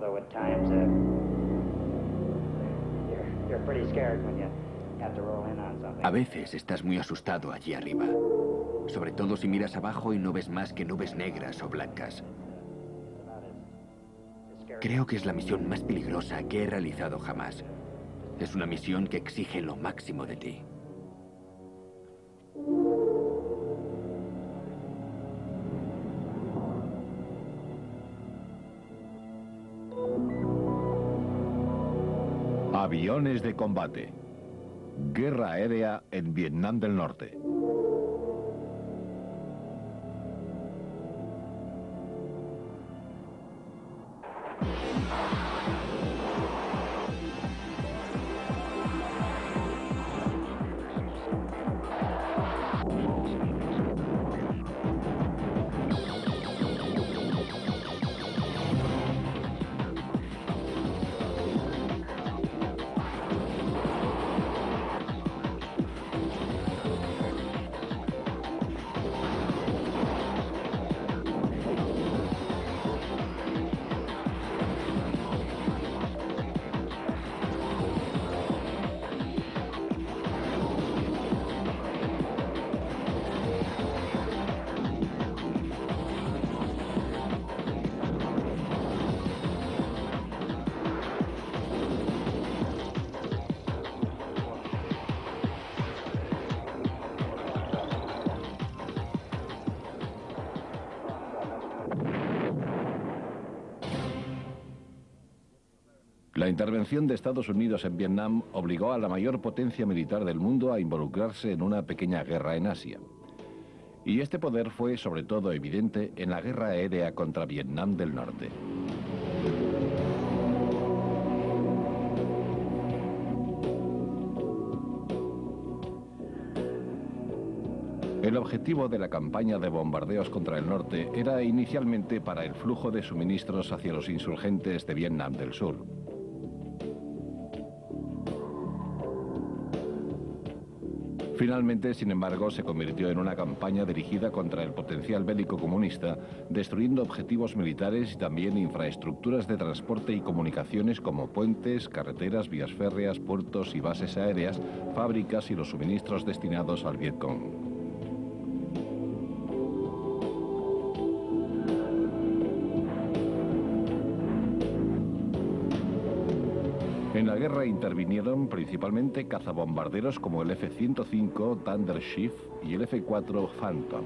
although at times you're pretty scared when you have to roll in on something. A veces estás muy asustado allí arriba, sobre todo si miras abajo y no ves más que nubes negras o blancas. Creo que es la misión más peligrosa que he realizado jamás. Es una misión que exige lo máximo de ti. Aviones de combate. Guerra aérea en Vietnam del Norte. La intervención de Estados Unidos en Vietnam obligó a la mayor potencia militar del mundo a involucrarse en una pequeña guerra en Asia. Y este poder fue sobre todo evidente en la guerra aérea contra Vietnam del Norte. El objetivo de la campaña de bombardeos contra el norte era inicialmente para el flujo de suministros hacia los insurgentes de Vietnam del Sur. Finalmente, sin embargo, se convirtió en una campaña dirigida contra el potencial bélico comunista, destruyendo objetivos militares y también infraestructuras de transporte y comunicaciones como puentes, carreteras, vías férreas, puertos y bases aéreas, fábricas y los suministros destinados al Vietcong. En la guerra intervinieron principalmente cazabombarderos como el F-105 Thunder Chief y el F-4 Phantom.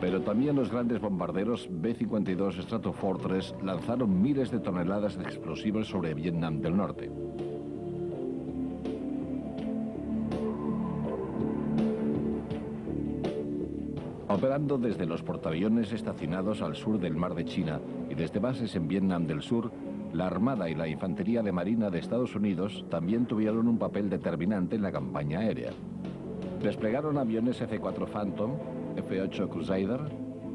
Pero también los grandes bombarderos B-52 Stratofortress lanzaron miles de toneladas de explosivos sobre Vietnam del Norte. Operando desde los portaaviones estacionados al sur del Mar de China y desde bases en Vietnam del Sur, la Armada y la Infantería de Marina de Estados Unidos también tuvieron un papel determinante en la campaña aérea. Desplegaron aviones F-4 Phantom, F-8 Crusader,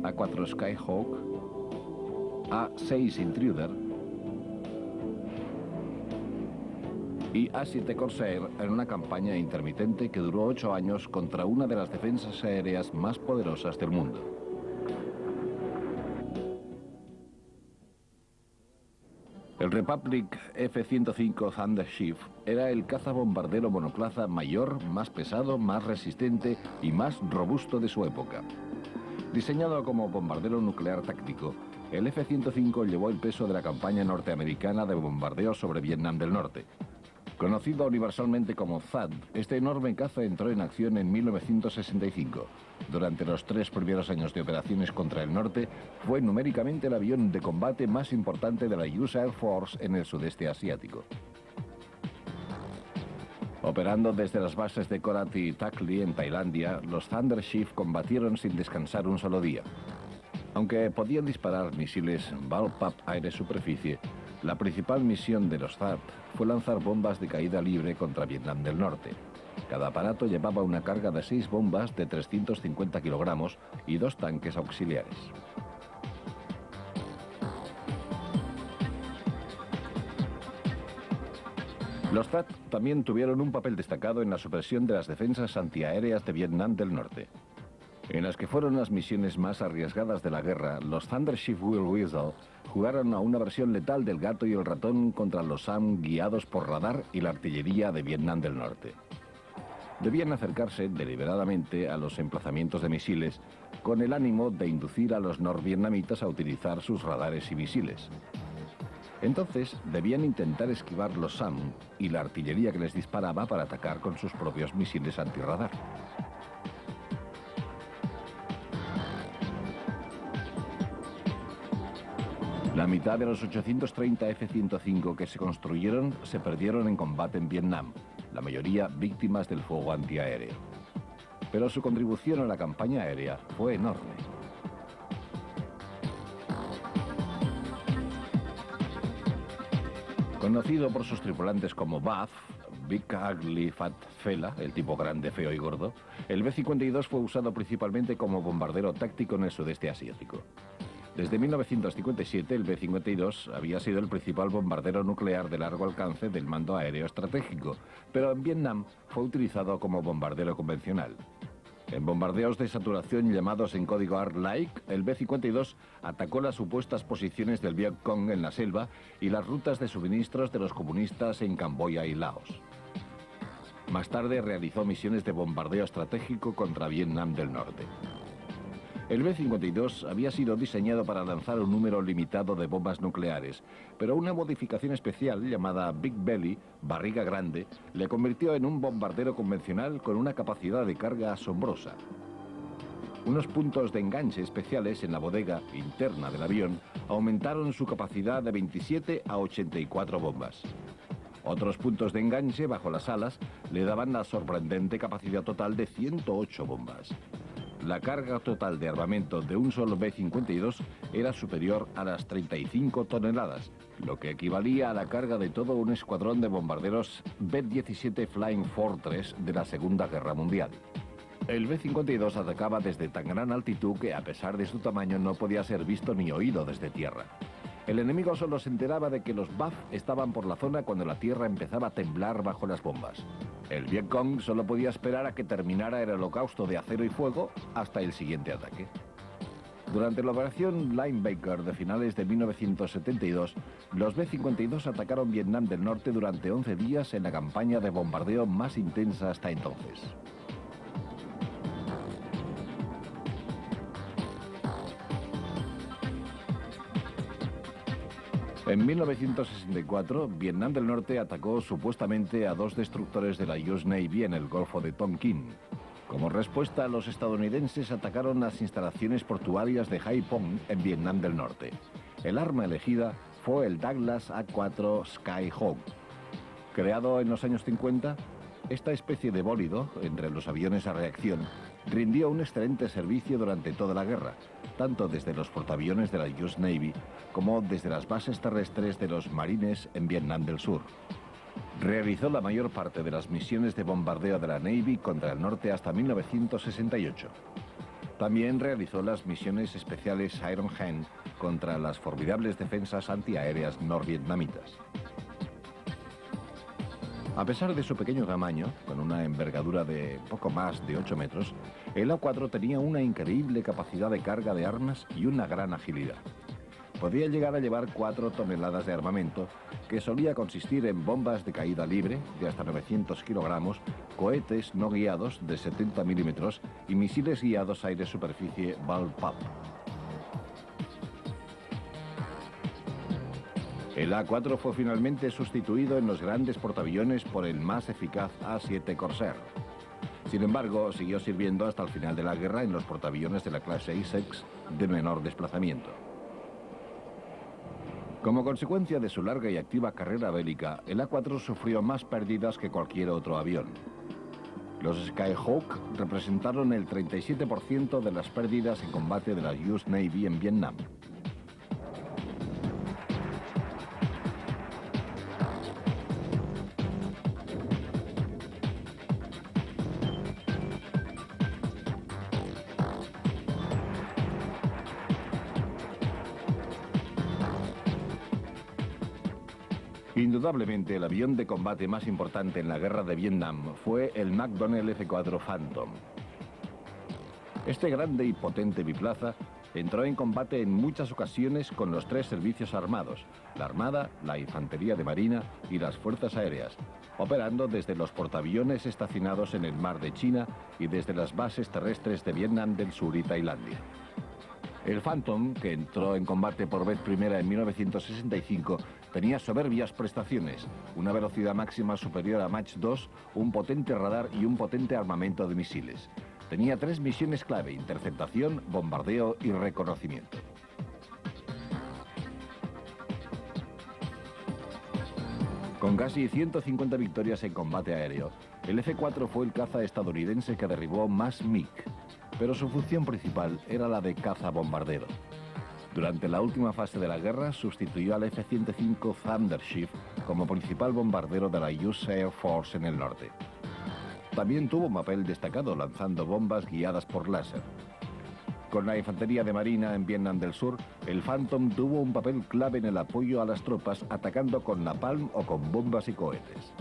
A-4 Skyhawk, A-6 Intruder y A-7 Corsair en una campaña intermitente que duró 8 años contra una de las defensas aéreas más poderosas del mundo. El Republic F-105 Thunder Chief era el cazabombardero monoplaza mayor, más pesado, más resistente y más robusto de su época. Diseñado como bombardero nuclear táctico, el F-105 llevó el peso de la campaña norteamericana de bombardeo sobre Vietnam del Norte. Conocido universalmente como THAAD, este enorme caza entró en acción en 1965. Durante los 3 primeros años de operaciones contra el norte, fue numéricamente el avión de combate más importante de la US Air Force en el sudeste asiático. Operando desde las bases de Korat y Tak Ly en Tailandia, los Thunder Chief combatieron sin descansar un solo día. Aunque podían disparar misiles Balpap aire-superficie, la principal misión de los THAAD fue lanzar bombas de caída libre contra Vietnam del Norte. Cada aparato llevaba una carga de 6 bombas de 350 kilogramos y 2 tanques auxiliares. Los THAAD también tuvieron un papel destacado en la supresión de las defensas antiaéreas de Vietnam del Norte. En las que fueron las misiones más arriesgadas de la guerra, los Thunder Chief Will Weasel jugaron a una versión letal del gato y el ratón contra los SAM guiados por radar y la artillería de Vietnam del Norte. Debían acercarse deliberadamente a los emplazamientos de misiles con el ánimo de inducir a los norvietnamitas a utilizar sus radares y misiles. Entonces debían intentar esquivar los SAM y la artillería que les disparaba para atacar con sus propios misiles antirradar. La mitad de los 830 F-105 que se construyeron se perdieron en combate en Vietnam, la mayoría víctimas del fuego antiaéreo. Pero su contribución a la campaña aérea fue enorme. Conocido por sus tripulantes como BUF, Big Ugly Fat Fella, el tipo grande, feo y gordo, el B-52 fue usado principalmente como bombardero táctico en el sudeste asiático. Desde 1957, el B-52 había sido el principal bombardero nuclear de largo alcance del mando aéreo estratégico, pero en Vietnam fue utilizado como bombardero convencional. En bombardeos de saturación llamados en código ARC-like, el B-52 atacó las supuestas posiciones del Vietcong en la selva y las rutas de suministros de los comunistas en Camboya y Laos. Más tarde realizó misiones de bombardeo estratégico contra Vietnam del Norte. El B-52 había sido diseñado para lanzar un número limitado de bombas nucleares, pero una modificación especial llamada Big Belly, barriga grande, le convirtió en un bombardero convencional con una capacidad de carga asombrosa. Unos puntos de enganche especiales en la bodega interna del avión aumentaron su capacidad de 27 a 84 bombas. Otros puntos de enganche bajo las alas le daban la sorprendente capacidad total de 108 bombas. La carga total de armamento de un solo B-52 era superior a las 35 toneladas, lo que equivalía a la carga de todo un escuadrón de bombarderos B-17 Flying Fortress de la Segunda Guerra Mundial. El B-52 atacaba desde tan gran altitud que, a pesar de su tamaño, no podía ser visto ni oído desde tierra. El enemigo solo se enteraba de que los BUF estaban por la zona cuando la tierra empezaba a temblar bajo las bombas. El Vietcong solo podía esperar a que terminara el holocausto de acero y fuego hasta el siguiente ataque. Durante la operación Linebacker de finales de 1972, los B-52 atacaron Vietnam del Norte durante 11 días en la campaña de bombardeo más intensa hasta entonces. En 1964, Vietnam del Norte atacó supuestamente a 2 destructores de la US Navy en el Golfo de Tonkin. Como respuesta, los estadounidenses atacaron las instalaciones portuarias de Haiphong en Vietnam del Norte. El arma elegida fue el Douglas A-4 Skyhawk. Creado en los años 50, esta especie de bólido, entre los aviones a reacción, rindió un excelente servicio durante toda la guerra, tanto desde los portaaviones de la US Navy como desde las bases terrestres de los marines en Vietnam del Sur. Realizó la mayor parte de las misiones de bombardeo de la Navy contra el norte hasta 1968. También realizó las misiones especiales Iron Hand contra las formidables defensas antiaéreas norvietnamitas. A pesar de su pequeño tamaño, con una envergadura de poco más de 8 metros, el A-4 tenía una increíble capacidad de carga de armas y una gran agilidad. Podía llegar a llevar 4 toneladas de armamento, que solía consistir en bombas de caída libre de hasta 900 kilogramos, cohetes no guiados de 70 milímetros y misiles guiados aire-superficie Bullpup. El A-4 fue finalmente sustituido en los grandes portaaviones por el más eficaz A-7 Corsair. Sin embargo, siguió sirviendo hasta el final de la guerra en los portaaviones de la clase Essex de menor desplazamiento. Como consecuencia de su larga y activa carrera bélica, el A-4 sufrió más pérdidas que cualquier otro avión. Los Skyhawk representaron el 37% de las pérdidas en combate de la US Navy en Vietnam. Indudablemente, el avión de combate más importante en la guerra de Vietnam fue el McDonnell F-4 Phantom. Este grande y potente biplaza entró en combate en muchas ocasiones con los tres servicios armados, la Armada, la Infantería de Marina y las Fuerzas Aéreas, operando desde los portaaviones estacionados en el Mar de China y desde las bases terrestres de Vietnam del Sur y Tailandia. El Phantom, que entró en combate por vez primera en 1965, tenía soberbias prestaciones, una velocidad máxima superior a Mach 2, un potente radar y un potente armamento de misiles. Tenía tres misiones clave: interceptación, bombardeo y reconocimiento. Con casi 150 victorias en combate aéreo, el F-4 fue el caza estadounidense que derribó más MiG, pero su función principal era la de caza bombardero. Durante la última fase de la guerra sustituyó al F-105 Thundershift como principal bombardero de la US Air Force en el norte. También tuvo un papel destacado lanzando bombas guiadas por láser. Con la Infantería de Marina en Vietnam del Sur, el Phantom tuvo un papel clave en el apoyo a las tropas atacando con napalm o con bombas y cohetes.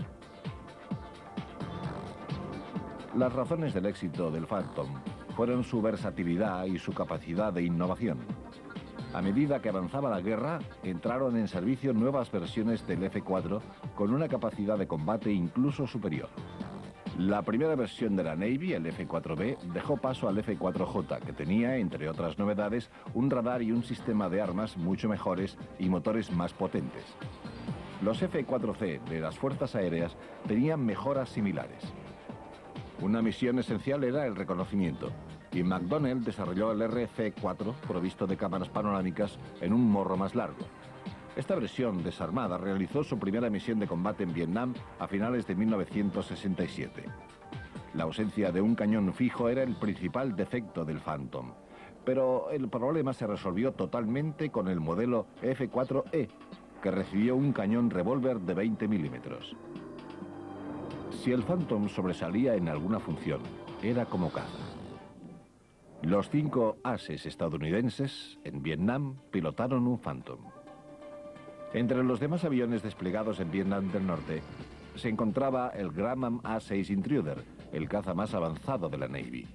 Las razones del éxito del Phantom fueron su versatilidad y su capacidad de innovación. A medida que avanzaba la guerra, entraron en servicio nuevas versiones del F-4 con una capacidad de combate incluso superior. La primera versión de la Navy, el F-4B, dejó paso al F-4J, que tenía, entre otras novedades, un radar y un sistema de armas mucho mejores y motores más potentes. Los F-4C de las Fuerzas Aéreas tenían mejoras similares. Una misión esencial era el reconocimiento, y McDonnell desarrolló el RF-4 provisto de cámaras panorámicas en un morro más largo. Esta versión desarmada realizó su primera misión de combate en Vietnam a finales de 1967. La ausencia de un cañón fijo era el principal defecto del Phantom, pero el problema se resolvió totalmente con el modelo F-4E, que recibió un cañón revólver de 20 milímetros. Si el Phantom sobresalía en alguna función, era como caza. Los 5 ases estadounidenses en Vietnam pilotaron un Phantom. Entre los demás aviones desplegados en Vietnam del Norte se encontraba el Grumman A-6 Intruder, el caza más avanzado de la Navy.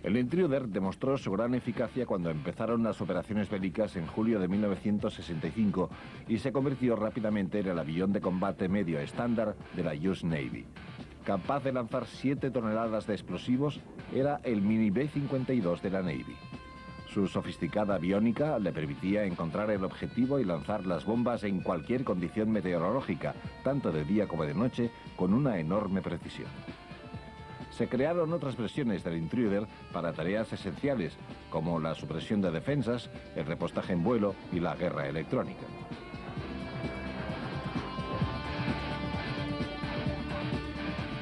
El Intruder demostró su gran eficacia cuando empezaron las operaciones bélicas en julio de 1965 y se convirtió rápidamente en el avión de combate medio estándar de la US Navy. Capaz de lanzar 7 toneladas de explosivos, era el mini B-52 de la Navy. Su sofisticada aviónica le permitía encontrar el objetivo y lanzar las bombas en cualquier condición meteorológica, tanto de día como de noche, con una enorme precisión. Se crearon otras versiones del Intruder para tareas esenciales, como la supresión de defensas, el repostaje en vuelo y la guerra electrónica.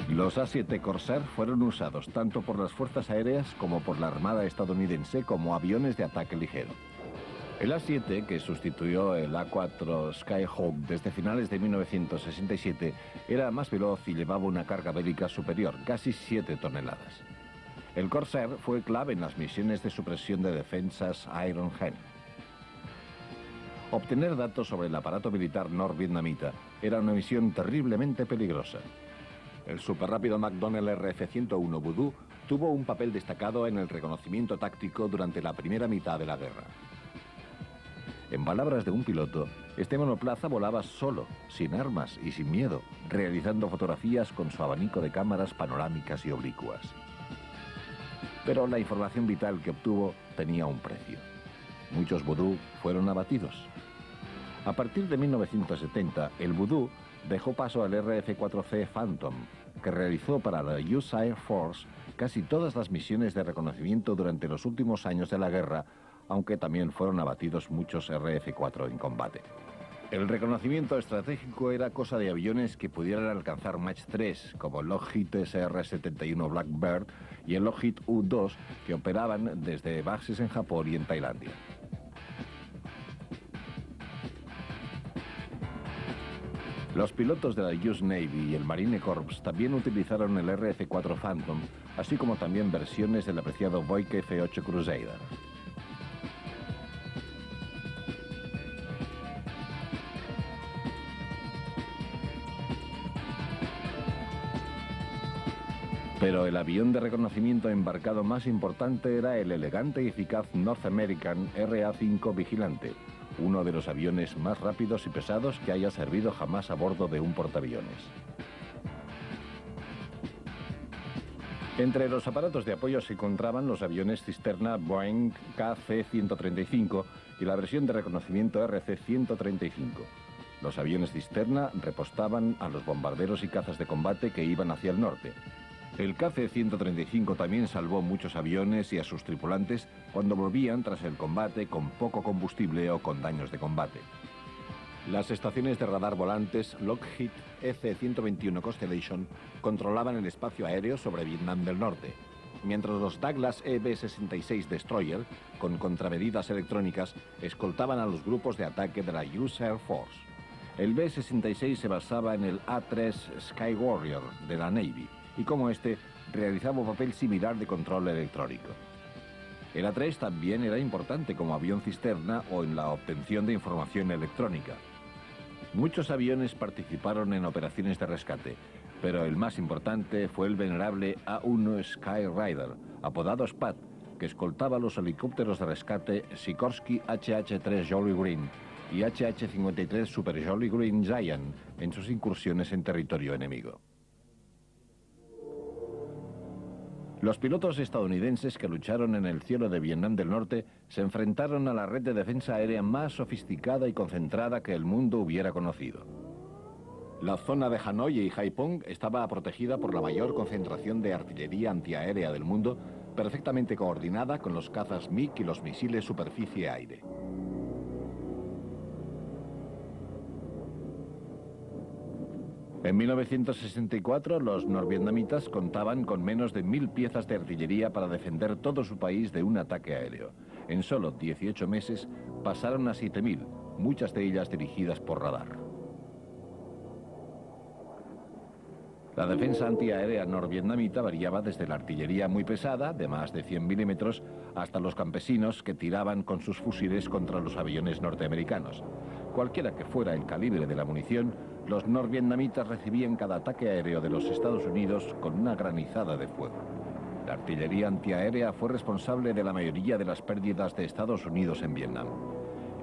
Los A-7 Corsair fueron usados tanto por las fuerzas aéreas como por la Armada estadounidense como aviones de ataque ligero. El A-7, que sustituyó el A-4 Skyhawk desde finales de 1967, era más veloz y llevaba una carga bélica superior, casi 7 toneladas. El Corsair fue clave en las misiones de supresión de defensas Iron Hen. Obtener datos sobre el aparato militar norvietnamita era una misión terriblemente peligrosa. El superrápido McDonnell RF-101 Voodoo tuvo un papel destacado en el reconocimiento táctico durante la primera mitad de la guerra. En palabras de un piloto, este monoplaza volaba solo, sin armas y sin miedo, realizando fotografías con su abanico de cámaras panorámicas y oblicuas. Pero la información vital que obtuvo tenía un precio. Muchos Voodoo fueron abatidos. A partir de 1970, el Voodoo dejó paso al RF-4C Phantom, que realizó para la US Air Force casi todas las misiones de reconocimiento durante los últimos años de la guerra, aunque también fueron abatidos muchos RF-4 en combate. El reconocimiento estratégico era cosa de aviones que pudieran alcanzar Mach 3, como el Lockheed SR-71 Blackbird y el Lockheed U-2, que operaban desde bases en Japón y en Tailandia. Los pilotos de la US Navy y el Marine Corps también utilizaron el RF-4 Phantom, así como también versiones del apreciado Boeing F-8 Crusader. Pero el avión de reconocimiento embarcado más importante era el elegante y eficaz North American RA-5 Vigilante, uno de los aviones más rápidos y pesados que haya servido jamás a bordo de un portaaviones. Entre los aparatos de apoyo se encontraban los aviones cisterna Boeing KC-135 y la versión de reconocimiento RC-135. Los aviones cisterna repostaban a los bombarderos y cazas de combate que iban hacia el norte. El KC-135 también salvó muchos aviones y a sus tripulantes cuando volvían tras el combate con poco combustible o con daños de combate. Las estaciones de radar volantes Lockheed EC-121 Constellation controlaban el espacio aéreo sobre Vietnam del Norte, mientras los Douglas EB-66 Destroyer, con contramedidas electrónicas, escoltaban a los grupos de ataque de la US Air Force. El B-66 se basaba en el A-3 Sky Warrior de la Navy, y como este, realizaba un papel similar de control electrónico. El A-3 también era importante como avión cisterna o en la obtención de información electrónica. Muchos aviones participaron en operaciones de rescate, pero el más importante fue el venerable A-1 Skyrider, apodado Spad, que escoltaba los helicópteros de rescate Sikorsky HH-3 Jolly Green y HH-53 Super Jolly Green Giant en sus incursiones en territorio enemigo. Los pilotos estadounidenses que lucharon en el cielo de Vietnam del Norte se enfrentaron a la red de defensa aérea más sofisticada y concentrada que el mundo hubiera conocido. La zona de Hanoi y Haiphong estaba protegida por la mayor concentración de artillería antiaérea del mundo, perfectamente coordinada con los cazas MiG y los misiles superficie-aire. En 1964, los norvietnamitas contaban con menos de 1000 piezas de artillería para defender todo su país de un ataque aéreo. En solo 18 meses pasaron a 7000, muchas de ellas dirigidas por radar. La defensa antiaérea norvietnamita variaba desde la artillería muy pesada, de más de 100 milímetros, hasta los campesinos que tiraban con sus fusiles contra los aviones norteamericanos. Cualquiera que fuera el calibre de la munición, los norvietnamitas recibían cada ataque aéreo de los Estados Unidos con una granizada de fuego. La artillería antiaérea fue responsable de la mayoría de las pérdidas de Estados Unidos en Vietnam.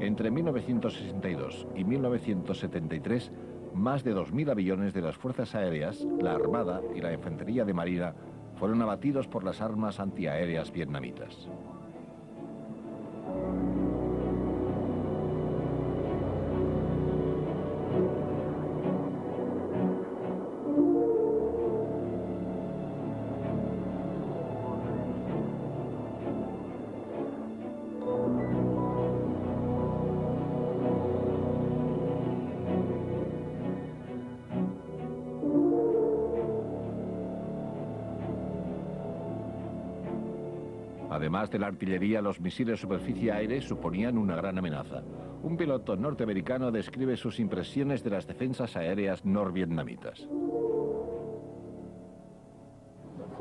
Entre 1962 y 1973, más de 2000 aviones de las fuerzas aéreas, la Armada y la Infantería de Marina fueron abatidos por las armas antiaéreas vietnamitas. Además de la artillería, los misiles superficie-aire suponían una gran amenaza. Un piloto norteamericano describe sus impresiones de las defensas aéreas norvietnamitas.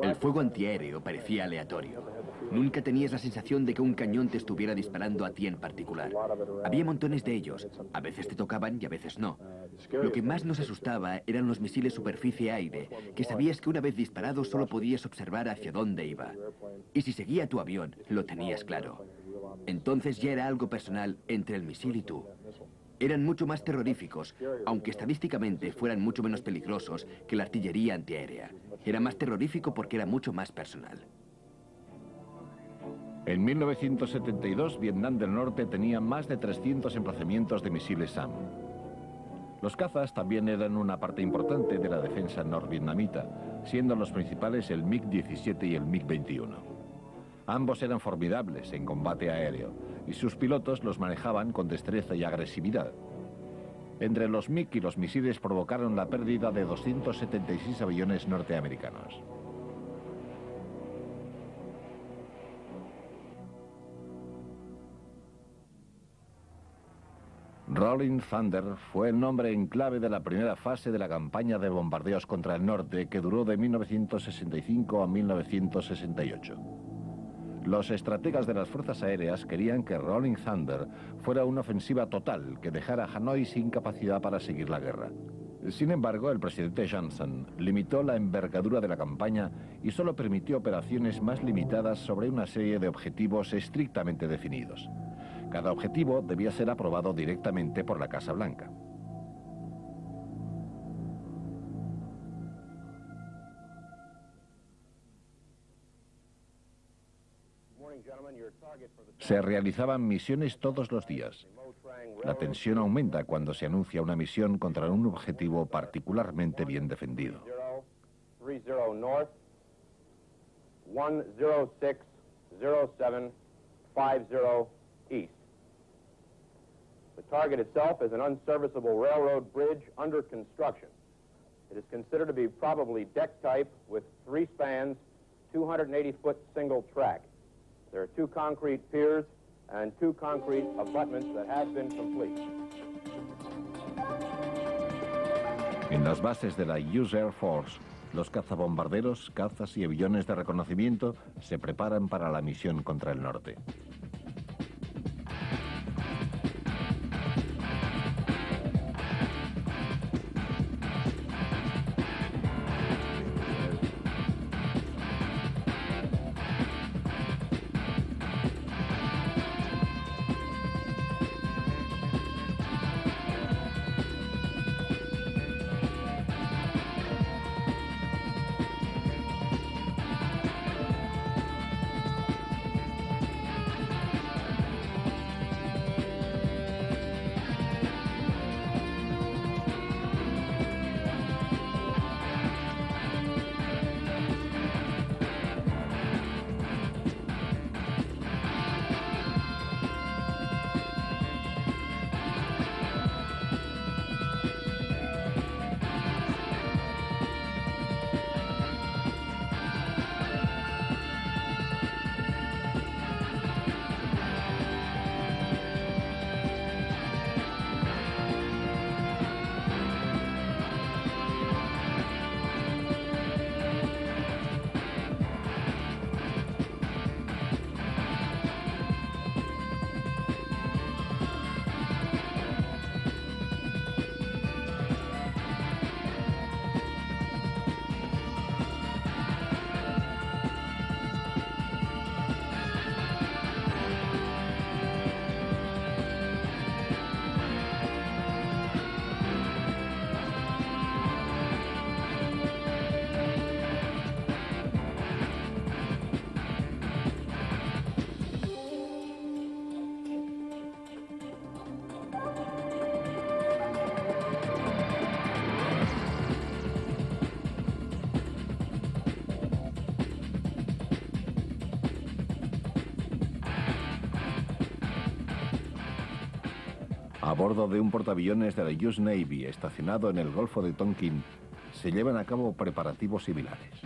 El fuego antiaéreo parecía aleatorio. Nunca tenías la sensación de que un cañón te estuviera disparando a ti en particular. Había montones de ellos. A veces te tocaban y a veces no. Lo que más nos asustaba eran los misiles superficie-aire, que sabías que una vez disparado solo podías observar hacia dónde iba. Y si seguía tu avión, lo tenías claro. Entonces ya era algo personal entre el misil y tú. Eran mucho más terroríficos, aunque estadísticamente fueran mucho menos peligrosos que la artillería antiaérea. Era más terrorífico porque era mucho más personal. En 1972, Vietnam del Norte tenía más de 300 emplazamientos de misiles SAM. Los cazas también eran una parte importante de la defensa norvietnamita, siendo los principales el MiG-17 y el MiG-21. Ambos eran formidables en combate aéreo, y sus pilotos los manejaban con destreza y agresividad. Entre los MiG y los misiles provocaron la pérdida de 276 aviones norteamericanos. Rolling Thunder fue el nombre en clave de la primera fase de la campaña de bombardeos contra el norte, que duró de 1965 a 1968. Los estrategas de las fuerzas aéreas querían que Rolling Thunder fuera una ofensiva total que dejara a Hanoi sin capacidad para seguir la guerra. Sin embargo, el presidente Johnson limitó la envergadura de la campaña y solo permitió operaciones más limitadas sobre una serie de objetivos estrictamente definidos. Cada objetivo debía ser aprobado directamente por la Casa Blanca. Se realizaban misiones todos los días. La tensión aumenta cuando se anuncia una misión contra un objetivo particularmente bien defendido. 30 north, 1060750 east. The target itself is an unserviceable railroad bridge under construction. It is considered to be probably deck type with 3 spans, 280-foot single track. There are 2 concrete piers and 2 concrete abutments that have been complete. En las bases de la US Air Force, los cazabombarderos, cazas y aviones de reconocimiento se preparan para la misión contra el norte. A bordo de un portaaviones de la US Navy estacionado en el Golfo de Tonkin, se llevan a cabo preparativos similares.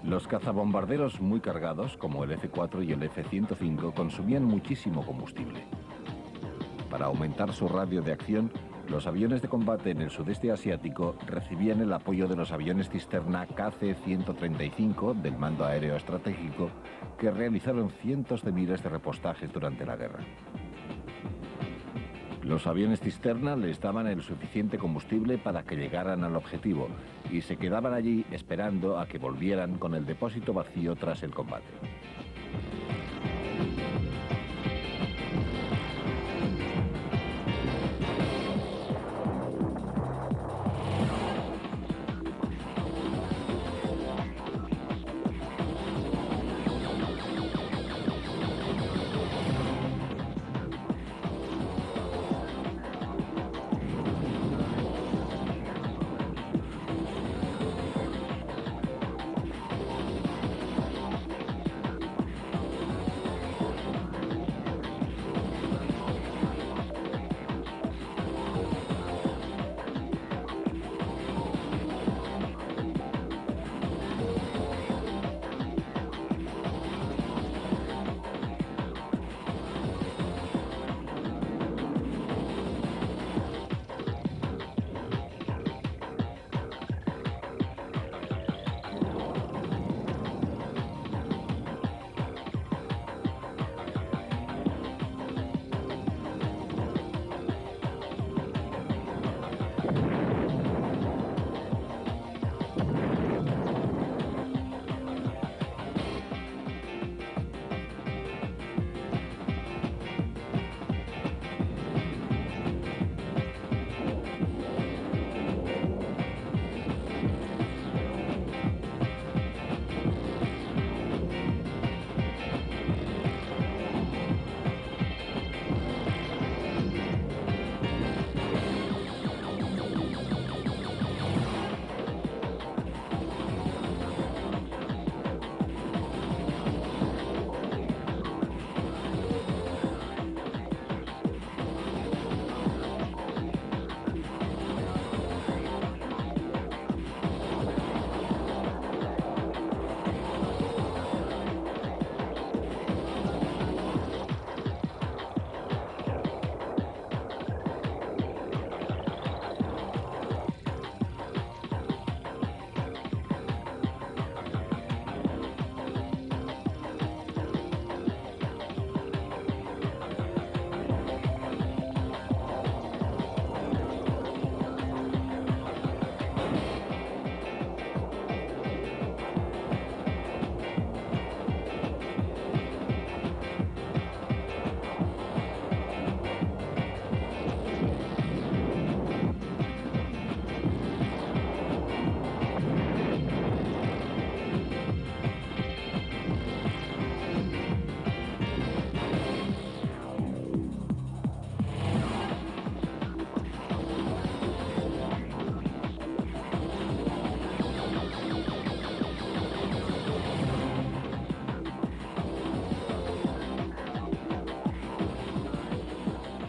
Los cazabombarderos muy cargados, como el F-4 y el F-105, consumían muchísimo combustible. Para aumentar su radio de acción, los aviones de combate en el sudeste asiático recibían el apoyo de los aviones cisterna KC-135 del Mando Aéreo Estratégico, que realizaron cientos de miles de repostajes durante la guerra. Los aviones cisterna les daban el suficiente combustible para que llegaran al objetivo y se quedaban allí esperando a que volvieran con el depósito vacío tras el combate.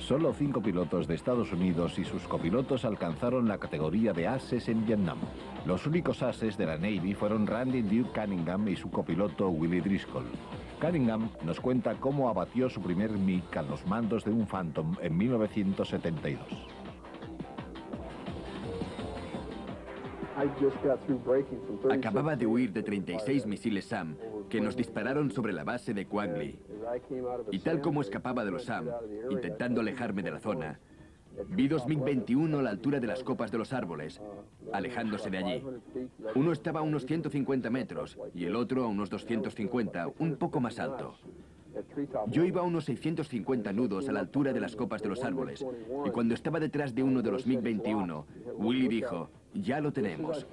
Solo 5 pilotos de Estados Unidos y sus copilotos alcanzaron la categoría de ases en Vietnam. Los únicos ases de la Navy fueron Randy Duke Cunningham y su copiloto Willie Driscoll. Cunningham nos cuenta cómo abatió su primer MiG a los mandos de un Phantom en 1972. Acababa de huir de 36 misiles SAM que nos dispararon sobre la base de Quang Le. Y tal como escapaba de los SAM, intentando alejarme de la zona, vi dos MiG-21 a la altura de las copas de los árboles, alejándose de allí. Uno estaba a unos 150 metros y el otro a unos 250, un poco más alto. Yo iba a unos 650 nudos a la altura de las copas de los árboles, y cuando estaba detrás de uno de los MiG-21, Willie dijo: "Ya lo tenemos".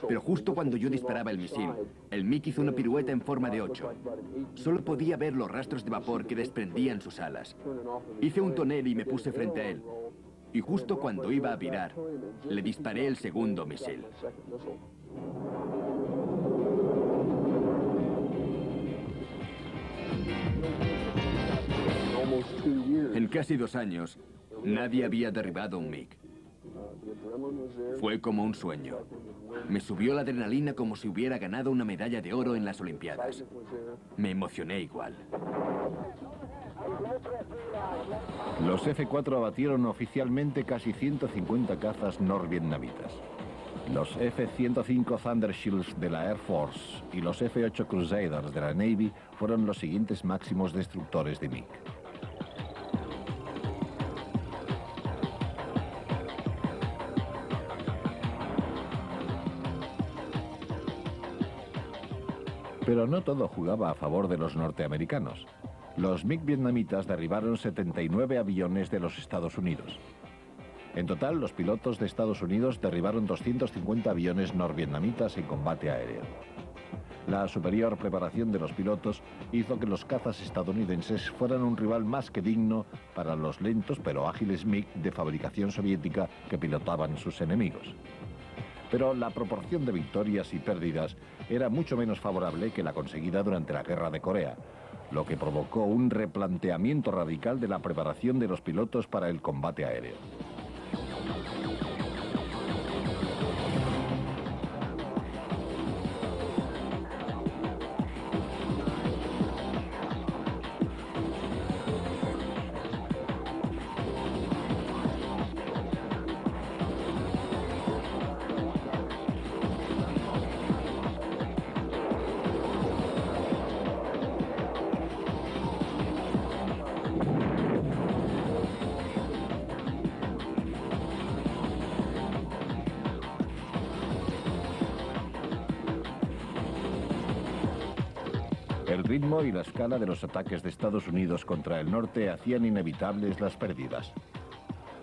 Pero justo cuando yo disparaba el misil, el MiG hizo una pirueta en forma de 8. Solo podía ver los rastros de vapor que desprendían sus alas. Hice un tonel y me puse frente a él. Y justo cuando iba a virar, le disparé el segundo misil. En casi 2 años, nadie había derribado un MiG. Fue como un sueño. Me subió la adrenalina como si hubiera ganado una medalla de oro en las Olimpiadas. Me emocioné igual. Los F-4 abatieron oficialmente casi 150 cazas norvietnamitas. Los F-105 Thunder Shields de la Air Force y los F-8 Crusaders de la Navy fueron los siguientes máximos destructores de MiG. Pero no todo jugaba a favor de los norteamericanos. Los MiG vietnamitas derribaron 79 aviones de los Estados Unidos. En total, los pilotos de Estados Unidos derribaron 250 aviones norvietnamitas en combate aéreo. La superior preparación de los pilotos hizo que los cazas estadounidenses fueran un rival más que digno para los lentos pero ágiles MiG de fabricación soviética que pilotaban sus enemigos. Pero la proporción de victorias y pérdidas era mucho menos favorable que la conseguida durante la Guerra de Corea, lo que provocó un replanteamiento radical de la preparación de los pilotos para el combate aéreo. El ritmo y la escala de los ataques de Estados Unidos contra el norte hacían inevitables las pérdidas.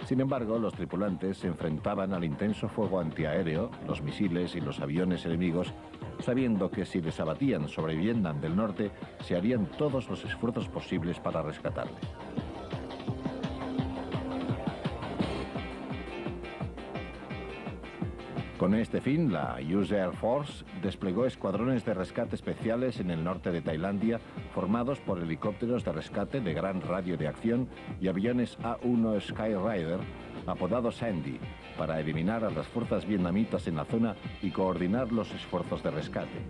Sin embargo, los tripulantes se enfrentaban al intenso fuego antiaéreo, los misiles y los aviones enemigos, sabiendo que si les abatían sobre Vietnam del Norte, se harían todos los esfuerzos posibles para rescatarle. Con este fin, la US Air Force desplegó escuadrones de rescate especiales en el norte de Tailandia, formados por helicópteros de rescate de gran radio de acción y aviones A-1 Skyrider, apodados Sandy, para eliminar a las fuerzas vietnamitas en la zona y coordinar los esfuerzos de rescate.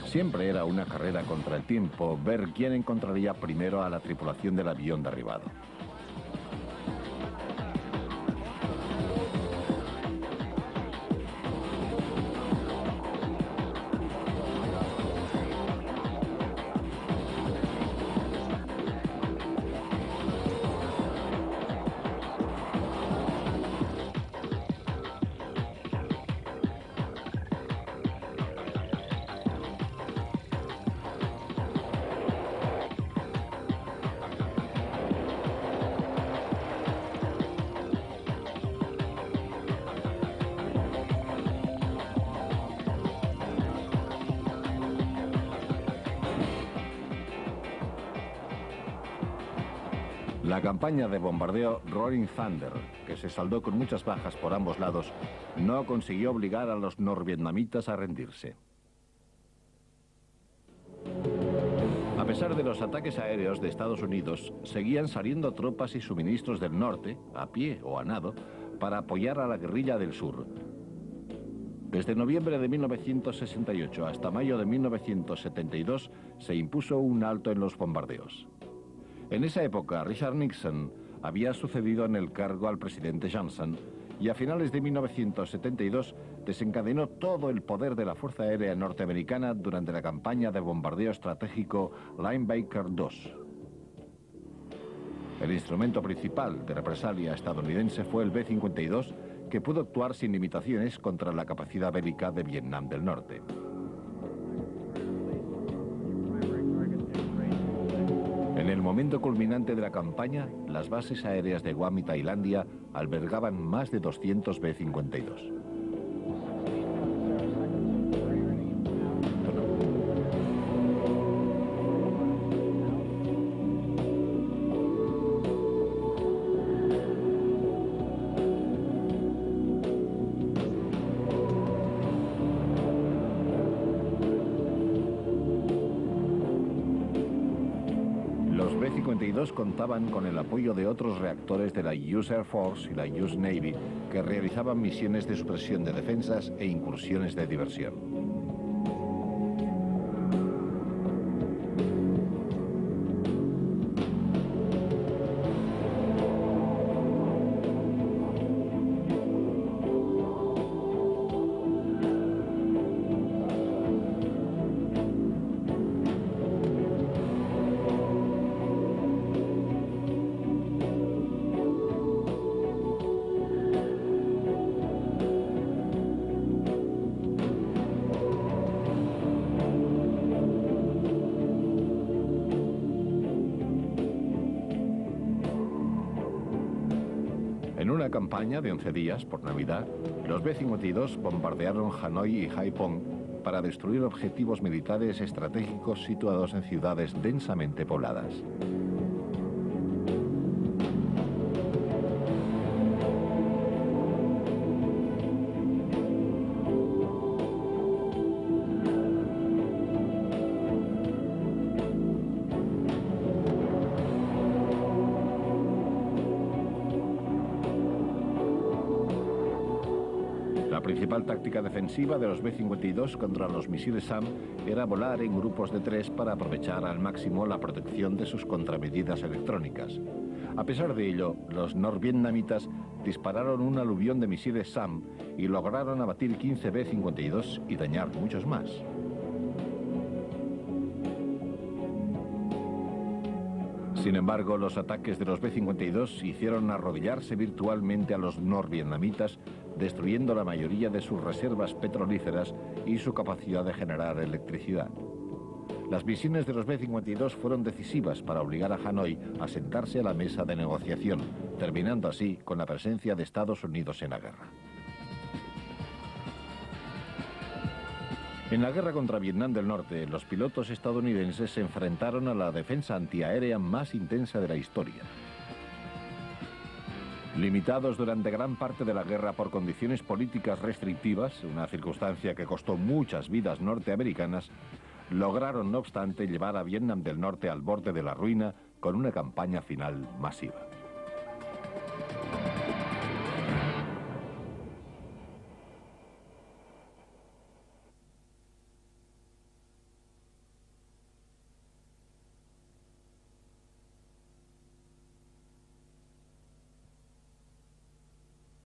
Siempre era una carrera contra el tiempo ver quién encontraría primero a la tripulación del avión derribado. La campaña de bombardeo Roaring Thunder, que se saldó con muchas bajas por ambos lados, no consiguió obligar a los norvietnamitas a rendirse. A pesar de los ataques aéreos de Estados Unidos, seguían saliendo tropas y suministros del norte, a pie o a nado, para apoyar a la guerrilla del sur. Desde noviembre de 1968 hasta mayo de 1972 se impuso un alto en los bombardeos. En esa época, Richard Nixon había sucedido en el cargo al presidente Johnson y a finales de 1972 desencadenó todo el poder de la Fuerza Aérea Norteamericana durante la campaña de bombardeo estratégico Linebacker II. El instrumento principal de represalia estadounidense fue el B-52, que pudo actuar sin limitaciones contra la capacidad bélica de Vietnam del Norte. En el momento culminante de la campaña, las bases aéreas de Guam y Tailandia albergaban más de 200 B-52. B-52 contaban con el apoyo de otros reactores de la US Air Force y la US Navy que realizaban misiones de supresión de defensas e incursiones de diversión. En una campaña de 11 días, por Navidad, los B-52 bombardearon Hanoi y Haiphong para destruir objetivos militares estratégicos situados en ciudades densamente pobladas. La principal táctica defensiva de los B-52 contra los misiles SAM era volar en grupos de 3 para aprovechar al máximo la protección de sus contramedidas electrónicas. A pesar de ello, los norvietnamitas dispararon un aluvión de misiles SAM y lograron abatir 15 B-52 y dañar muchos más. Sin embargo, los ataques de los B-52 hicieron arrodillarse virtualmente a los norvietnamitas, destruyendo la mayoría de sus reservas petrolíferas y su capacidad de generar electricidad. Las misiones de los B-52 fueron decisivas para obligar a Hanoi a sentarse a la mesa de negociación, terminando así con la presencia de Estados Unidos en la guerra. En la guerra contra Vietnam del Norte, los pilotos estadounidenses se enfrentaron a la defensa antiaérea más intensa de la historia. Limitados durante gran parte de la guerra por condiciones políticas restrictivas, una circunstancia que costó muchas vidas norteamericanas, lograron no obstante llevar a Vietnam del Norte al borde de la ruina con una campaña final masiva.